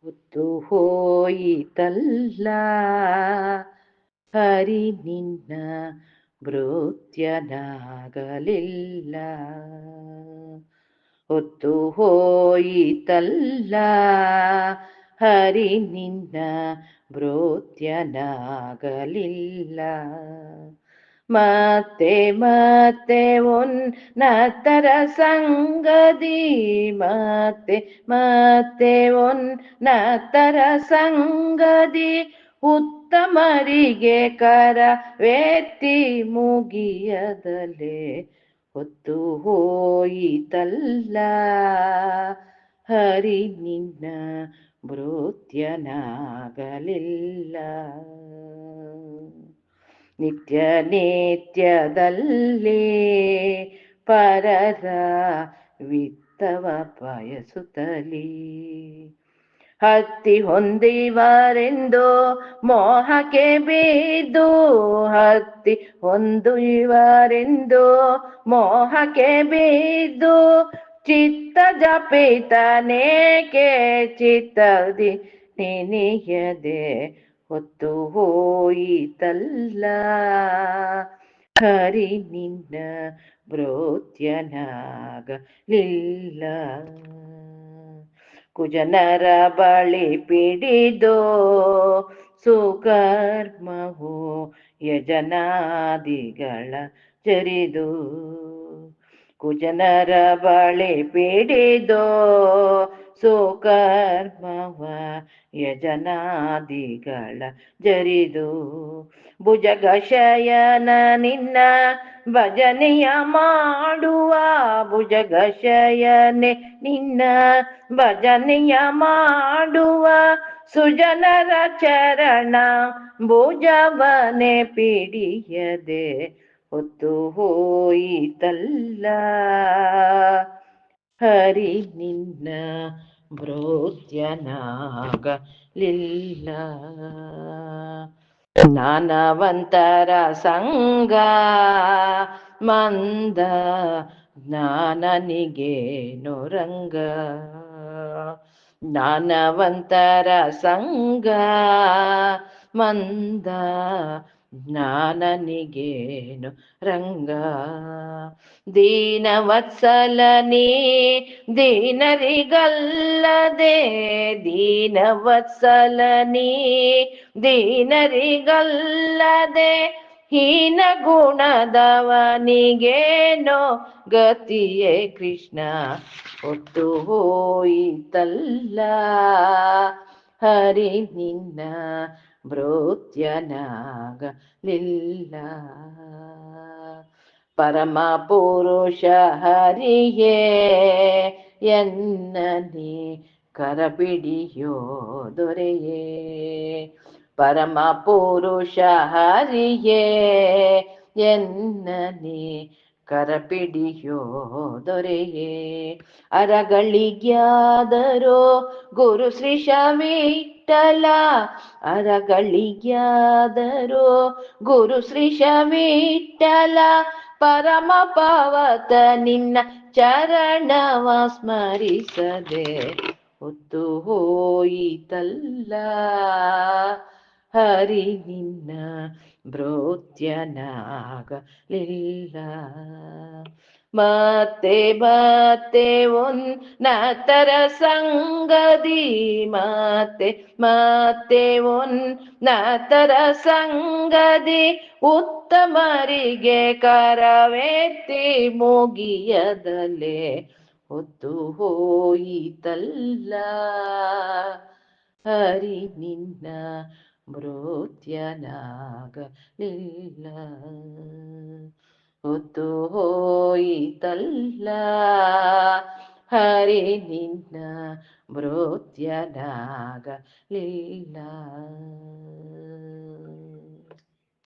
ಹೊತ್ತು ಹೋಯಿತಲ್ಲ ಹರಿ ನಿನ್ನ ಭೃತ್ಯನಾಗಲಿಲ್ಲ. ಹೊತ್ತು ಹೋಯಿತಲ್ಲ ಹರಿ ನಿನ್ನ ಭೃತ್ಯನಾಗಲಿಲ್ಲ. ಮತ್ತೆ ಮತ್ತೆ ಉನ್ನತರ ಸಂಗದಿ ಮತ್ತೆ ಮತ್ತೆ ಉನ್ನತರ ಸಂಗದಿ ಉತ್ತಮರಿಗೆ ಕರವೆತ್ತಿ ಮುಗಿಯದಲೆ ಹೊತ್ತು ಹೋಯಿತಲ್ಲ ಹರಿ ನಿನ್ನ ಭೃತ್ಯನಾಗಲಿಲ್ಲ. ನಿತ್ಯ ನಿತ್ಯದಲ್ಲಿ ಪರರ ವಿತ್ತವ ಬಯಸುತ್ತಲೀ ಹತ್ತಿ ಹೊಂದಿವರೆಂದು ಮೋಹಕ್ಕೆ ಬಿದ್ದು ಹತ್ತಿ ಹೊಂದುವರೆಂದು ಮೋಹಕ್ಕೆ ಬಿದ್ದು ಚಿತ್ತ ಜಪಿತನೇಕೆ ಚಿತ್ತದಿ ನೆನೆಯದೆ ಹೊತ್ತು ಹೋಯಿತಲ್ಲ ಹರಿ ನಿನ್ನ ಭೃತ್ಯನಾಗಲಿಲ್ಲ. ಕುಜನರ ಬಳಿ ಪಿಡಿದೋ ಸುಕರ್ಮವು ಯಜನಾದಿಗಳ ಜರಿದು. ಕುಜನರ ಬಳಿ ಪಿಡಿದೋ ಸುಕರ್ಮವ ಯಜನಾದಿಗಳ ಜರಿದು. ಭುಜಗ ಶಯನ ನಿನ್ನ ಭಜನೆಯ ಮಾಡುವ ಭುಜಗ ಶಯನೆ ನಿನ್ನ ಭಜನೆಯ ಮಾಡುವ ಸುಜನರ ಚರಣ ಭುಜವನೆ ಪಿಡಿಯದೆ ಹೊತ್ತು ಹೋಯಿತಲ್ಲ ಹರಿ ನಿನ್ನ ಭೃತ್ಯನಾಗಲಿಲ್ಲ. ಜ್ಞಾನವಂತರ ಸಂಗ ಮಂದ ಜ್ಞಾನನಿಗೇನು ರಂಗ. ಜ್ಞಾನವಂತರ ಸಂಗ ಮಂದ ಜ್ಞಾನನಿಗೇನು ರಂಗ. ದೀನವತ್ಸಲನೇ ದೀನರಿಗಲ್ಲದೆ ದೀನವತ್ಸಲನೇ ದೀನರಿಗಲ್ಲದೆ ಹೀನ ಗುಣದವನಿಗೇನೋ ಗತಿಯೇ ಕೃಷ್ಣ ಹೊತ್ತು ಹೋಯಿತಲ್ಲ ಹರಿ ನಿನ್ನ ಭೃತ್ಯನಾಗಲಿಲ್ಲ. ಪರಮ ಪುರುಷ ಹರಿಯೇ ಎನ್ನನಿ ಕರಪಿಡಿಯೋ ದೊರೆಯೇ. ಪರಮ ಪುರುಷ ಹರಿಯೇ ಎನ್ನನಿ ಕರಪಿಡಿಯೋ ದೊರೆಯೇ. ಅರಗಳಿಗ್ಯಾದರೋ ಗುರು ಶ್ರೀ ವಿಠಲ ಅರಗಳಿಗ್ಯಾದರೋ ಗುರು ಶ್ರೀ ವಿಠಲ ಪರಮ ಪಾವತ ನಿನ್ನ ಚರಣವ ಸ್ಮರಿಸದೆ ಹೊತ್ತು ಹೋಯಿತಲ್ಲ ಹರಿ ನಿನ್ನ ಭೃತ್ಯನಾಗಲಿಲ್ಲ. ಮತ್ತೆ ಮತ್ತೆ ಉನ್ನತರ ಸಂಗದಿ ಮತ್ತೆ ಮತ್ತೆ ಉನ್ನತರ ಸಂಗದಿ ಉತ್ತಮರಿಗೆ ಕರವೆತ್ತಿ ಮುಗಿಯದಲೆ ಹೊತ್ತು ಹೋಯಿತಲ್ಲ ಹರಿ ನಿನ್ನ ಭೃತ್ಯನಾಗಲಿಲ್ಲ. ಹೊತ್ತು ಹೋಯಿತಲ್ಲ ಹರಿ ನಿನ್ನ ಭೃತ್ಯನಾಗಲಿಲ್ಲ.